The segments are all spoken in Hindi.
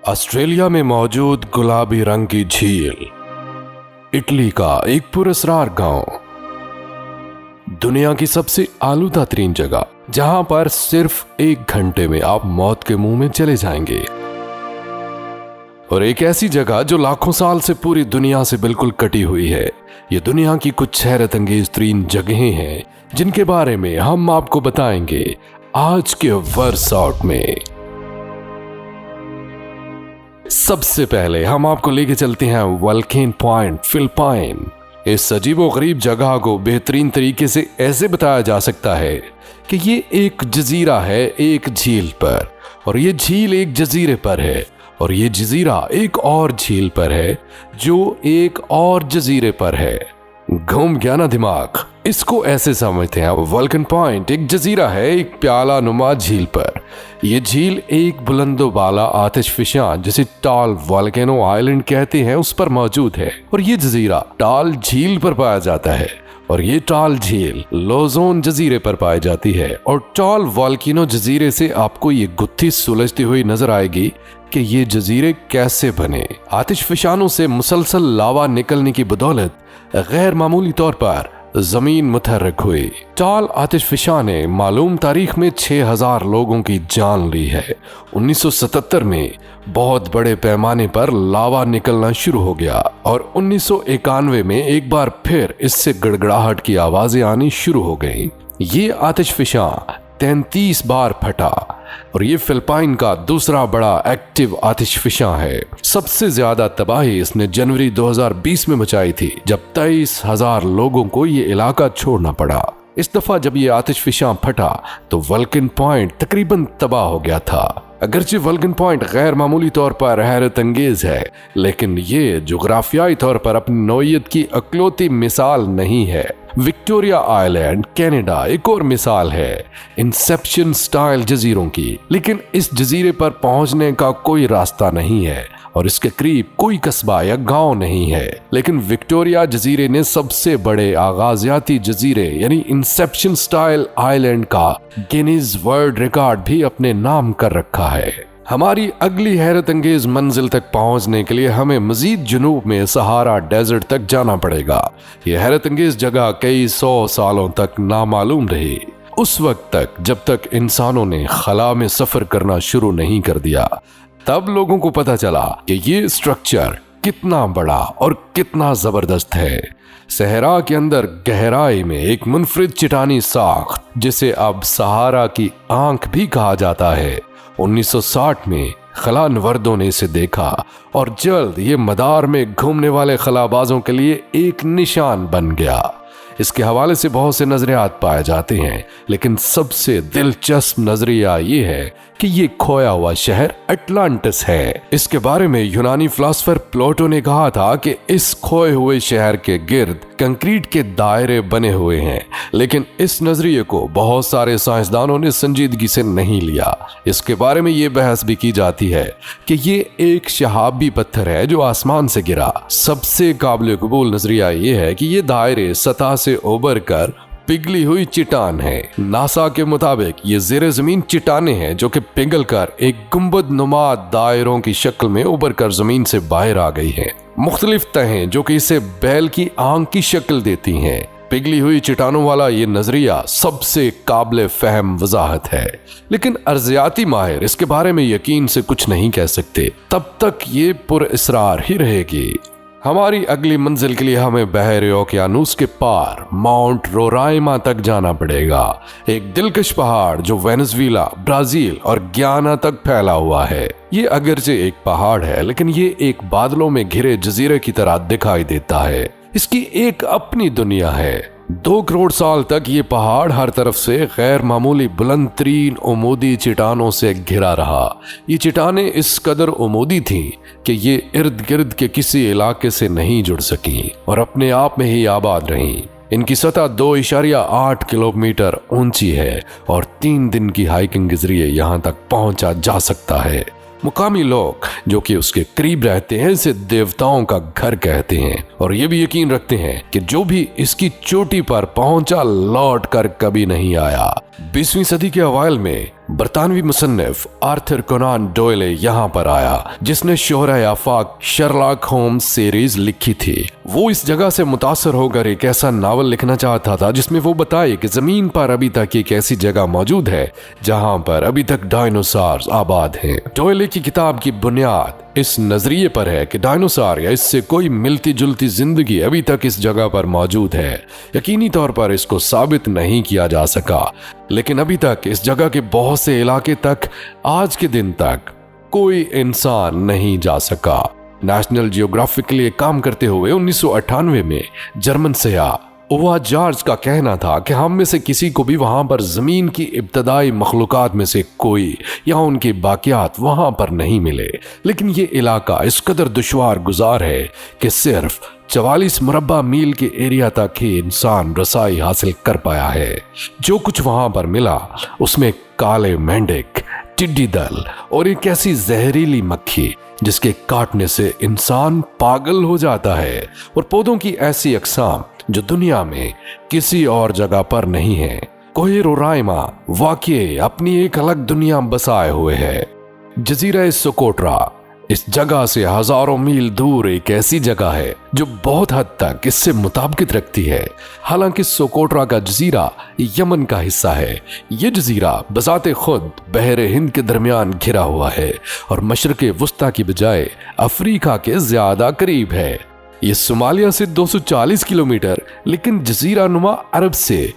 ऑस्ट्रेलिया में मौजूद गुलाबी रंग की झील, इटली का एक पुरस्कार गांव, दुनिया की सबसे आलूदा तरीन जगह जहां पर सिर्फ 1 घंटे में आप मौत के मुंह में चले जाएंगे, और एक ऐसी जगह जो लाखों साल से पूरी दुनिया से बिल्कुल कटी हुई है। ये दुनिया की कुछ हैरत अंगेज तरीन जगहें हैं जिनके बारे में हम आपको बताएंगे आज के वर्स आउट में। सबसे पहले हम आपको लेके चलते हैं वल्केन पॉइंट, फिलिपाइन। इस अजीबोगरीब जगह को बेहतरीन तरीके से ऐसे बताया जा सकता है कि ये एक जजीरा है एक झील पर, और ये झील एक जजीरे पर है, और ये जजीरा एक और झील पर है जो एक और जजीरे पर है। घूम गया ना दिमाग? इसको ऐसे समझते हैं, वल्केन पॉइंट एक जजीरा है एक प्याला नुमा झील पर। यह झील एक बुलंदोबाला आतिशफिशां जिसे टाल वोल्केनो आइलैंड कहते हैं उस पर मौजूद है, और ये जजीरा टाल झील पर पाया जाता है, और ये टाल झील लोजोन जजीरे पर पाई जाती है। और टाल वोल्केनो जजीरे से आपको ये गुत्थी सुलझती हुई नजर आएगी कि ये जजीरे कैसे बने। आतिशफिशानों से मुसलसल लावा निकलने की बदौलत गैर मामूली तौर पर जमीन मुतहर्रिक हुई। टाल आतिशफिशां ने मालूम तारीख में 6000 लोगों की जान ली है। 1977 में बहुत बड़े पैमाने पर लावा निकलना शुरू हो गया, और 1991 में एक बार फिर इससे गड़गड़ाहट की आवाजें आनी शुरू हो गईं। ये आतिशफिशां 33 बार फटा, और ये फिलिपाइन का दूसरा बड़ा एक्टिव आतिशफिशां है। सबसे ज्यादा तबाही इसने जनवरी 2020 में मचाई थी, जब 23,000 लोगों को ये इलाका छोड़ना पड़ा। इस दफा जब ये आतिशफिशां फटा तो वल्केन पॉइंट तकरीबन तबाह हो गया था। अगरचे वल्केन पॉइंट गैर मामूली तौर पर हैरत अंगेज है, लेकिन ये जोग्राफियाई तौर पर अपनी नौइयत की अकलौती मिसाल नहीं है। विक्टोरिया आइलैंड कनाडा एक और मिसाल है इंसेप्शन स्टाइल जजीरों की, लेकिन इस जजीरे पर पहुंचने का कोई रास्ता नहीं है, और इसके करीब कोई कस्बा या गांव नहीं है। लेकिन विक्टोरिया जजीरे ने सबसे बड़े आगाजियाती जजीरे यानी इंसेप्शन स्टाइल आइलैंड का गिनीज वर्ल्ड रिकॉर्ड भी अपने नाम कर रखा है। हमारी अगली हैरत अंगेज मंजिल तक पहुंचने के लिए हमें मजीद जुनूब में सहारा डेजर्ट तक जाना पड़ेगा। यह हैरत अंगेज जगह कई 100 सालों तक नामालूम रही, उस वक्त तक जब तक इंसानों ने खला में सफर करना शुरू नहीं कर दिया। तब लोगों को पता चला कि ये स्ट्रक्चर कितना बड़ा और कितना जबरदस्त है। सहरा के अंदर गहराई में एक मुनफरिद चट्टानी साख्त जिसे अब सहारा की आंख भी कहा जाता है। 1960 में खला नवर्दों ने इसे देखा, और जल्द ये मदार में घूमने वाले खलाबाजों के लिए एक निशान बन गया। इसके हवाले से बहुत से नजरियात पाए जाते हैं, लेकिन सबसे दिलचस्प नजरिया ये है कि ये खोया हुआ शहर अटलांटिस है। इसके बारे में यूनानी फिलोसोफर प्लेटो ने कहा था कि इस खोए हुए शहर के गिर्द कंक्रीट के दायरे बने हुए हैं, लेकिन इस नजरिए को बहुत सारे साइंसदानों ने संजीदगी से नहीं लिया। इसके बारे में ये बहस भी की जाती है कि ये एक शहाबी पत्थर है जो आसमान से गिरा। सबसे काबिल कबूल नजरिया ये है कि ये दायरे सतह से उबर कर पिघली हुई चट्टान है। नासा के मुताबिक ये ज़ेरे जमीन चट्टाने हैं जो कि पिघल कर एक गुंबद नुमा दायरों की शक्ल में उबर कर जमीन से बाहर आ गई हैं। मुख्तलिफ तहें जो कि इसे बैल की आंख की शक्ल देती हैं। पिघली हुई चट्टानों वाला ये नजरिया सबसे काबिल फहम वजाहत है, लेकिन अर्जियाती माहिर इसके बारे में यकीन से कुछ नहीं कह सकते। तब तक ये पुरअसरार ही रहेगी। हमारी अगली मंजिल के लिए हमें बहरे ओकियानूस के पार माउंट रोराइमा तक जाना पड़ेगा। एक दिलकश पहाड़ जो वेनेजुएला, ब्राजील और गियाना तक फैला हुआ है। ये अगरचे एक पहाड़ है, लेकिन ये एक बादलों में घिरे जजीरे की तरह दिखाई देता है। इसकी एक अपनी दुनिया है। 2 करोड़ साल तक ये पहाड़ हर तरफ से गैर मामूली बुलंद तरीन उमूदी चट्टानों से घिरा रहा। ये चट्टानें इस कदर उमूदी थीं कि ये इर्द गिर्द के किसी इलाके से नहीं जुड़ सकी और अपने आप में ही आबाद रहीं। इनकी सतह 2.8 किलोमीटर ऊंची है, और 3 दिन की हाइकिंग के जरिए यहाँ तक पहुंचा जा सकता है। मुकामी लोग जो कि उसके करीब रहते हैं इसे देवताओं का घर कहते हैं, और ये भी यकीन रखते हैं कि जो भी इसकी चोटी पर पहुंचा लौट कर कभी नहीं आया। 20वीं सदी के अवाइल में बरतानवी मुसन्निफ आर्थर कोनान डॉयल यहाँ पर आया, जिसने शोहरा आफाक शर्लॉक होम्स सीरीज लिखी थी। वो इस जगह से मुतासर होकर एक ऐसा नावल लिखना चाहता था जिसमें वो बताए कि जमीन पर अभी तक एक ऐसी जगह मौजूद है जहाँ पर अभी तक डायनासोर आबाद हैं। डॉयल की किताब की बुनियाद इस नजरिए पर है कि डायनासोर या इससे कोई मिलती जुलती जिंदगी अभी तक इस जगह पर मौजूद है। यकीनी तौर पर इसको साबित नहीं किया जा सका, लेकिन अभी तक इस जगह के बहुत से इलाके तक आज के दिन तक कोई इंसान नहीं जा सका। नेशनल जियोग्राफिक के लिए काम करते हुए 1998 में जर्मन सयाह ओवा जॉर्ज का कहना था कि हम में से किसी को भी वहां पर जमीन की इब्तदाई मखलूकात में से कोई या उनके बाकियात वहां पर नहीं मिले, लेकिन ये इलाका इस कदर दुश्वार गुजार है कि सिर्फ 44 मुरब्बा मील के एरिया तक ही इंसान रसाई हासिल कर पाया है। जो कुछ वहां पर मिला उसमें काले मेंढक, टिड्डी दल और एक ऐसी जहरीली मक्खी जिसके काटने से इंसान पागल हो जाता है, और पौधों की ऐसी अकसाम जो दुनिया में किसी और जगह पर नहीं है। कोहे रोराइमा वाकई अपनी एक अलग दुनिया बसाए हुए है। जजीरा सोकोट्रा इस जगह से हजारों मील दूर एक ऐसी जगह है जो बहुत हद तक इससे मुताबिकत रखती है। हालांकि सोकोट्रा का जजीरा यमन का हिस्सा है, ये जजीरा बजाते खुद बहरे हिंद के दरमियान घिरा हुआ है और मशरक़े वुस्ता की बजाय अफ्रीका के ज्यादा करीब है। ये सोमालिया से 240 किलोमीटर लेकिन जजीरा नुमा अरब से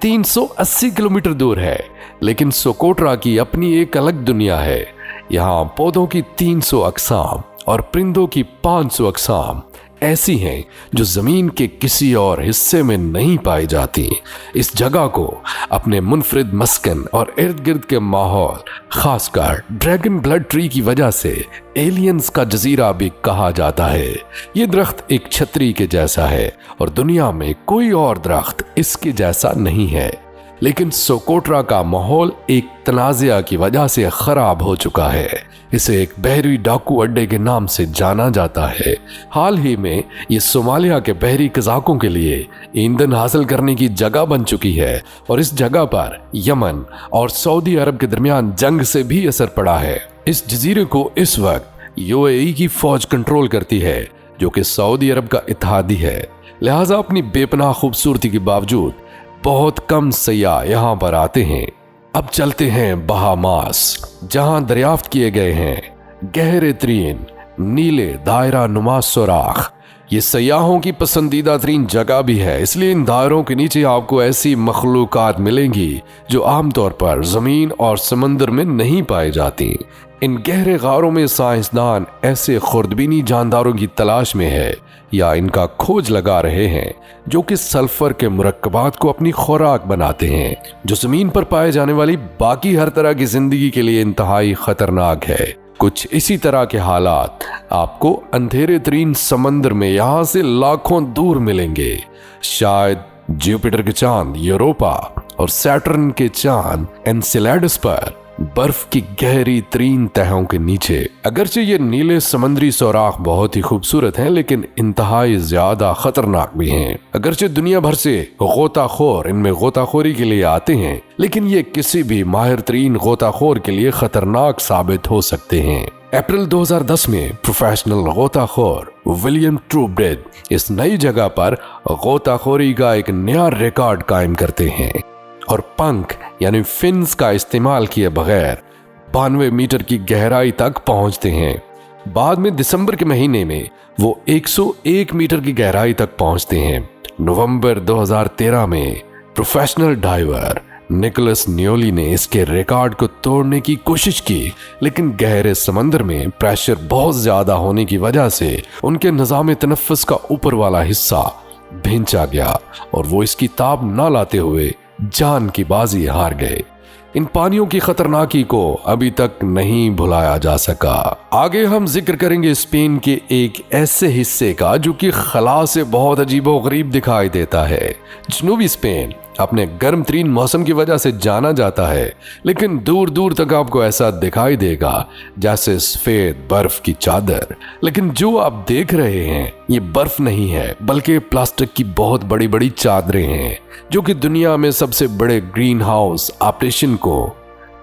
380 किलोमीटर दूर है। लेकिन सोकोट्रा की अपनी एक अलग दुनिया है। यहाँ पौधों की 300 अकसाम और परिंदों की 500 अकसाम ऐसी हैं जो जमीन के किसी और हिस्से में नहीं पाई जाती। इस जगह को अपने मुनफरिद मस्कन और इर्द गिर्द के माहौल, खासकर ड्रैगन ब्लड ट्री की वजह से एलियंस का जजीरा भी कहा जाता है। ये दरख्त एक छतरी के जैसा है और दुनिया में कोई और दरख्त इसके जैसा नहीं है। लेकिन सोकोट्रा का माहौल एक तनाज़ा की वजह से खराब हो चुका है। इसे एक बहरी डाकू अड्डे के नाम से जाना जाता है। हाल ही में ये सोमालिया के बहरी कज़ाकों के लिए ईंधन हासिल करने की जगह बन चुकी है और इस जगह पर यमन और सऊदी अरब के दरमियान जंग से भी असर पड़ा है। इस जजीरे को इस वक्त यूएई की फौज कंट्रोल करती है जो कि सऊदी अरब का इत्तेहादी है। लिहाजा अपनी बेपनाह खूबसूरती के बावजूद बहुत कम सयाह यहाँ पर आते हैं। अब चलते हैं बहामास, जहां दरियाफ्त किए गए हैं गहरे तरीन नीले दायरा नुमा सुराख। ये सयाहों की पसंदीदा तरीन जगह भी है, इसलिए इन दायरों के नीचे आपको ऐसी मखलूकात मिलेंगी जो आमतौर पर जमीन और समंदर में नहीं पाई जाती। इन गहरे गारों में साइंसदान ऐसे खुर्दबीनी जानदारों की तलाश में है या इनका खोज लगा रहे हैं जो कि सल्फर के मुरक्कबात को अपनी खुराक बनाते हैं, जो जमीन पर पाए जाने वाली बाकी हर तरह की जिंदगी के लिए इंतहाई खतरनाक है। कुछ इसी तरह के हालात आपको अंधेरे तरीन समंदर में यहाँ से लाखों दूर मिलेंगे। शायद जुपिटर के चांद यूरोपा और सैटर्न के चांद एनसेलेडस पर बर्फ की गहरी तरीन तहों के नीचे। अगरचे ये नीले समंदरी सुराख बहुत ही खूबसूरत हैं, लेकिन इंतहाई ज्यादा खतरनाक भी हैं। अगरचे दुनिया भर से गोताखोर इनमें गोताखोरी के लिए आते हैं, लेकिन ये किसी भी माहिर तरीन गोताखोर के लिए खतरनाक साबित हो सकते हैं। अप्रैल 2010 में प्रोफेशनल गोताखोर विलियम ट्रूब्रेड इस नई जगह पर गोताखोरी का एक नया रिकॉर्ड कायम करते हैं और पंख यानी फिन्स का इस्तेमाल किए बगैर 92 मीटर की गहराई तक पहुंचते हैं। बाद में दिसंबर के महीने में वो 101 मीटर की गहराई तक पहुंचते हैं। नवंबर 2013 में प्रोफेशनल डाइवर निकोलस न्योली ने इसके रिकॉर्ड को तोड़ने की कोशिश की, लेकिन गहरे समंदर में प्रेशर बहुत ज्यादा होने की वजह से उनके निज़ाम तनफ़्फ़ुस का ऊपर वाला हिस्सा भींचा गया और वो इसकी ताब न लाते हुए जान की बाजी हार गए। इन पानियों की खतरनाकी को अभी तक नहीं भुलाया जा सका। आगे हम जिक्र करेंगे स्पेन के एक ऐसे हिस्से का जो कि खला से बहुत अजीबोगरीब दिखाई देता है। जनूबी स्पेन अपने गर्म तरीन मौसम की वजह से जाना जाता है, लेकिन दूर दूर तक आपको ऐसा दिखाई देगा जैसे सफेद बर्फ की चादर। लेकिन जो आप देख रहे हैं ये बर्फ नहीं है, बल्कि प्लास्टिक की बहुत बड़ी बड़ी चादरें हैं जो कि दुनिया में सबसे बड़े ग्रीन हाउस ऑपरेशन को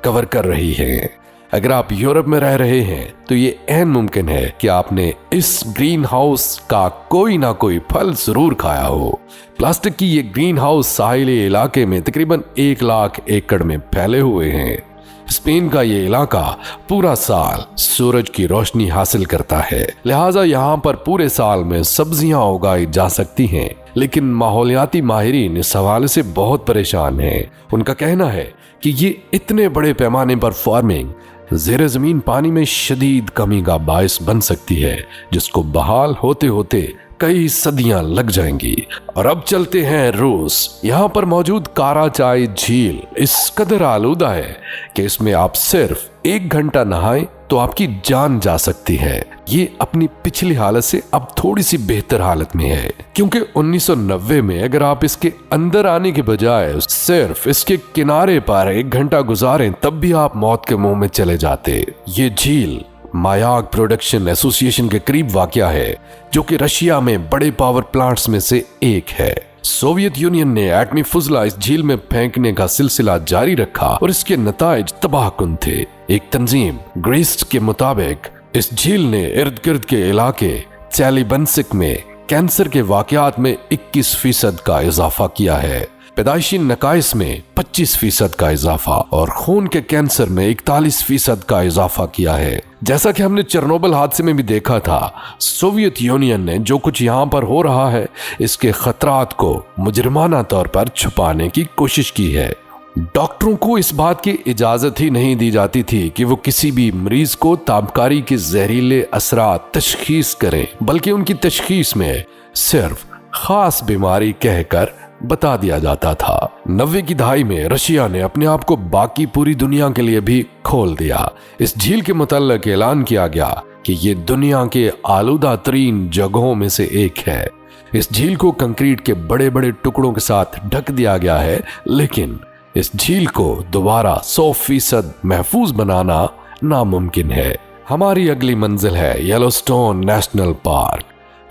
कवर कर रही है। अगर आप यूरोप में रह रहे हैं तो ये ऐन मुमकिन है कि आपने इस ग्रीन हाउस का कोई ना कोई फल जरूर खाया हो। प्लास्टिक की ये ग्रीन हाउस साहिली इलाके में तकरीबन 1 लाख एकड़ में फैले हुए हैं। स्पेन का ये इलाका पूरा साल सूरज की रोशनी हासिल करता है, लिहाजा यहाँ पर पूरे साल में सब्जियां उगाई जा सकती हैं। लेकिन माहौलियाती माहिरीन इस हवाले से बहुत परेशान हैं। उनका कहना है कि ये इतने बड़े पैमाने पर फार्मिंग ज़ेरे ज़मीन पानी में शदीद कमी का बायस बन सकती है, जिसको बहाल होते होते कई सदियां लग जाएंगी। और अब चलते हैं रूस। यहाँ पर मौजूद काराचाई झील इस कदर आलूदा है कि इसमें आप सिर्फ 1 घंटा नहाएं तो आपकी जान जा सकती है। ये अपनी पिछली हालत से अब थोड़ी सी बेहतर हालत में है, क्योंकि 1990 में अगर आप इसके अंदर आने के बजाय सिर्फ इसके किनारे पर 1 घंटा गुजारें तब भी आप मौत के मुंह में चले जाते। ये झील मायाग प्रोडक्शन एसोसिएशन के करीब वाक़या है, जो कि रशिया में बड़े पावर प्लांट्स में से एक है। सोवियत यूनियन ने एटमी फुजला इस झील में फेंकने का सिलसिला जारी रखा और इसके नताइज तबाहकुन थे। एक तंजीम ग्रीस्ट के मुताबिक इस झील ने इर्द गिर्द के इलाके चैलीबंसिक में कैंसर के वाकयात में 21% का इजाफा किया है, पैदाइशी नकाइस में 25% का इजाफा और खून के कैंसर में 41% का इजाफा किया है। जैसा कि हमने चेरनोबिल हादसे में भी देखा था, सोवियत यूनियन ने जो कुछ यहाँ पर हो रहा है इसके खतरात को मुजरिमाना तौर पर छुपाने की कोशिश की है। डॉक्टरों को इस बात की इजाजत ही नहीं दी जाती थी कि वो किसी भी मरीज को ताबकारी के जहरीले असरात तशखीस करें, बल्कि उनकी तशखीस में सिर्फ खास बीमारी कहकर बता दिया जाता था। 90 की दहाई में रशिया ने अपने आप को बाकी पूरी दुनिया के लिए भी खोल दिया। इस झील के मुतल्लिक ऐलान किया गया कि ये दुनिया के आलूदा तरीन जगहों में से एक है। इस झील को कंक्रीट के बड़े बड़े टुकड़ों के साथ ढक दिया गया है, लेकिन इस झील को दोबारा 100% महफूज बनाना नामुमकिन है। हमारी अगली मंजिल है येलोस्टोन नेशनल पार्क।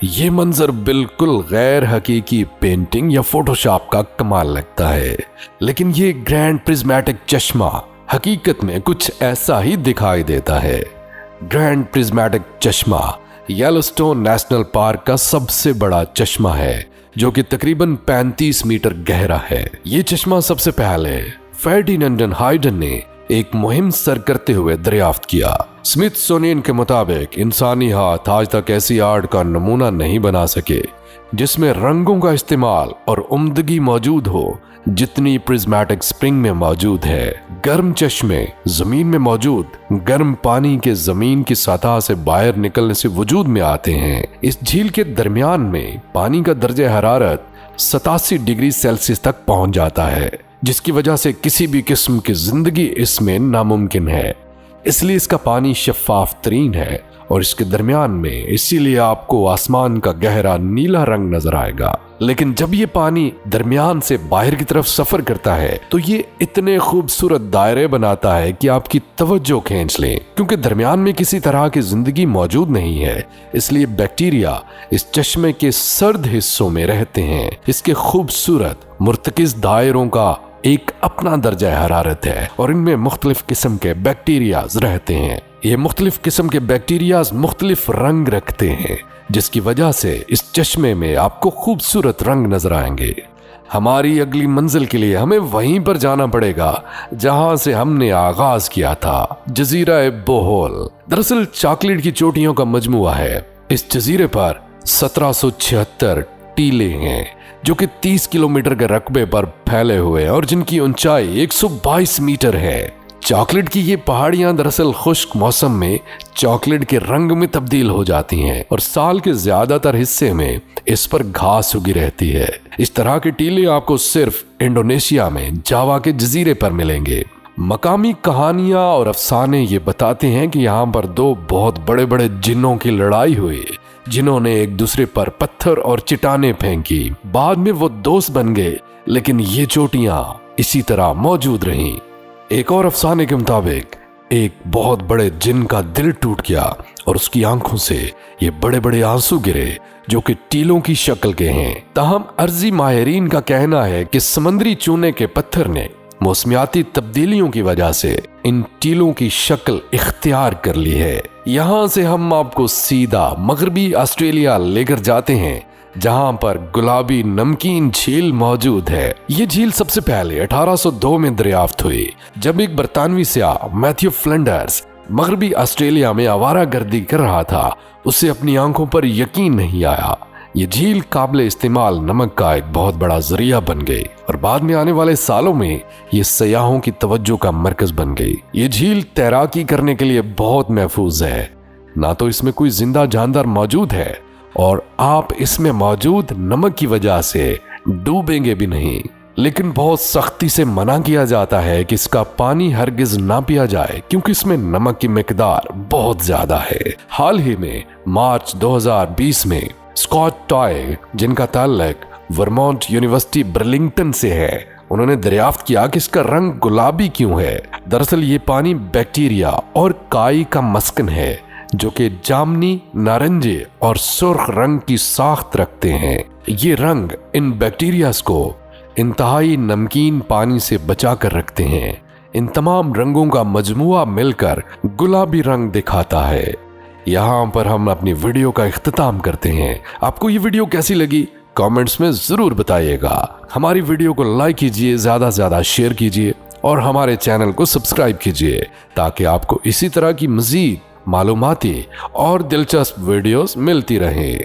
ये मंजर बिल्कुल गैर हकीकी पेंटिंग या फोटोशॉप का कमाल लगता है, लेकिन ये ग्रैंड प्रिज्मेटिक चश्मा हकीकत में कुछ ऐसा ही दिखाई देता है। ग्रैंड प्रिज्मेटिक चश्मा येलोस्टोन नेशनल पार्क का सबसे बड़ा चश्मा है, जो कि तकरीबन 35 मीटर गहरा है। ये चश्मा सबसे पहले फर्डिनेंड हाइडन ने एक मुहिम सर करते हुए दरियाफ्त किया। स्मिथसोनियन के मुताबिक इंसानी हाथ आज तक ऐसी आर्ट का नमूना नहीं बना सके जिसमें रंगों का इस्तेमाल और उम्दगी मौजूद हो जितनी प्रिज्मेटिक स्प्रिंग में मौजूद है। गर्म चश्मे जमीन में मौजूद गर्म पानी के जमीन की सतह से बाहर निकलने से वजूद में आते हैं। इस झील के दरमियान में पानी का दर्जा हरारत 87 डिग्री सेल्सियस तक पहुंच जाता है, जिसकी वजह से किसी भी किस्म की जिंदगी इसमें नामुमकिन है। इसलिए इसका पानी शफाफ तरीन है और इसके दरमियान में इसीलिए आपको आसमान का गहरा नीला रंग नजर आएगा। लेकिन जब ये पानी दरमियान से बाहर की तरफ सफर करता है तो ये इतने खूबसूरत दायरे बनाता है कि आपकी तवज्जो खींच लें, क्योंकि दरमियान में किसी तरह की जिंदगी मौजूद नहीं है। इसलिए बैक्टीरिया इस चश्मे के सर्द हिस्सों में रहते हैं। इसके खूबसूरत मुर्तकिज दायरों का एक अपना दर्जा हरारत है और इनमें मुख्तलिफ किस्म के बैक्टीरियाज रहते हैं। ये मुख्तलिफ किस्म के बैक्टीरियाज मुख्तलिफ रंग रखते हैं, जिसकी वजह से इस चश्मे में आपको खूबसूरत रंग नजर आएंगे। हमारी अगली मंजिल के लिए हमें वहीं पर जाना पड़ेगा जहां से हमने आगाज किया था, जजीरा बोहोल। दरअसल चॉकलेट की चोटियों का मजमुआ है। इस जजीरे पर 1776 टीले हैं जो कि 30 किलोमीटर के रकबे पर फैले हुए हैं और जिनकी ऊंचाई 122 मीटर है। चॉकलेट की ये पहाड़ियां दरअसल खुश्क मौसम में चॉकलेट के रंग में तब्दील हो जाती हैं और साल के ज्यादातर हिस्से में इस पर घास उगी रहती है। इस तरह के टीले आपको सिर्फ इंडोनेशिया में जावा के जजीरे पर मिलेंगे। मकामी कहानियां और अफसाने ये बताते हैं कि यहाँ पर 2 बहुत बड़े बड़े जिन्नों की लड़ाई हुई, जिन्होंने एक दूसरे पर पत्थर और चिटाने फेंकी। बाद में वो दोस्त बन गए, लेकिन ये चोटियां इसी तरह मौजूद रहीं। एक और अफसाने के मुताबिक एक बहुत बड़े जिन का दिल टूट गया और उसकी आंखों से ये बड़े बड़े आंसू गिरे जो कि टीलों की शक्ल के हैं। ताहम अर्जी माहिरीन का कहना है कि समंदरी चूने के पत्थर ने मौसमियाती तब्दीलियों की वजह से इन टीलों की शक्ल इख्तियार कर ली है। यहाँ से हम आपको सीधा मगरबी ऑस्ट्रेलिया लेकर जाते हैं, जहां पर गुलाबी नमकीन झील मौजूद है। ये झील सबसे पहले 1802 में दरियाफ्त हुई, जब एक बरतानवी सियाह मैथ्यू फ्लिंडर्स मगरबी ऑस्ट्रेलिया में आवारागर्दी कर रहा था। उसे अपनी आंखों पर यकीन नहीं आया। ये झील काबिल इस्तेमाल नमक का एक बहुत बड़ा जरिया बन गई और बाद में आने वाले सालों में ये सयाहों की तवज्जो का मरकज बन गई। ये झील तैराकी करने के लिए बहुत महफूज है। ना तो इसमें कोई जिंदा जानदार मौजूद है और आप इसमें मौजूद नमक की वजह से डूबेंगे भी नहीं, लेकिन बहुत सख्ती से मना किया जाता है कि इसका पानी हरगिज ना पिया जाए, क्योंकि इसमें नमक की मिकदार बहुत ज्यादा है। हाल ही में मार्च 2020 में स्कॉट टॉय, जिनका ताल्लुक वर्मोंट यूनिवर्सिटी बर्लिंगटन से है, उन्होंने दरियाफ्त किया कि इसका रंग गुलाबी क्यों है। दरअसल ये पानी बैक्टीरिया और काई का मस्कन है, जो कि जामनी, नारंगी और सुर्ख रंग की साख्त रखते हैं। ये रंग इन बैक्टीरियाज को इंतहाई नमकीन पानी से बचा कर रखते हैं। इन तमाम रंगों का मजमुआ मिलकर गुलाबी रंग दिखाता है। यहाँ पर हम अपनी वीडियो का इख्तिताम करते हैं। आपको ये वीडियो कैसी लगी कमेंट्स में जरूर बताइएगा। हमारी वीडियो को लाइक कीजिए, ज्यादा से ज्यादा शेयर कीजिए और हमारे चैनल को सब्सक्राइब कीजिए, ताकि आपको इसी तरह की मजीद मालूमाती और दिलचस्प वीडियोस मिलती रहें।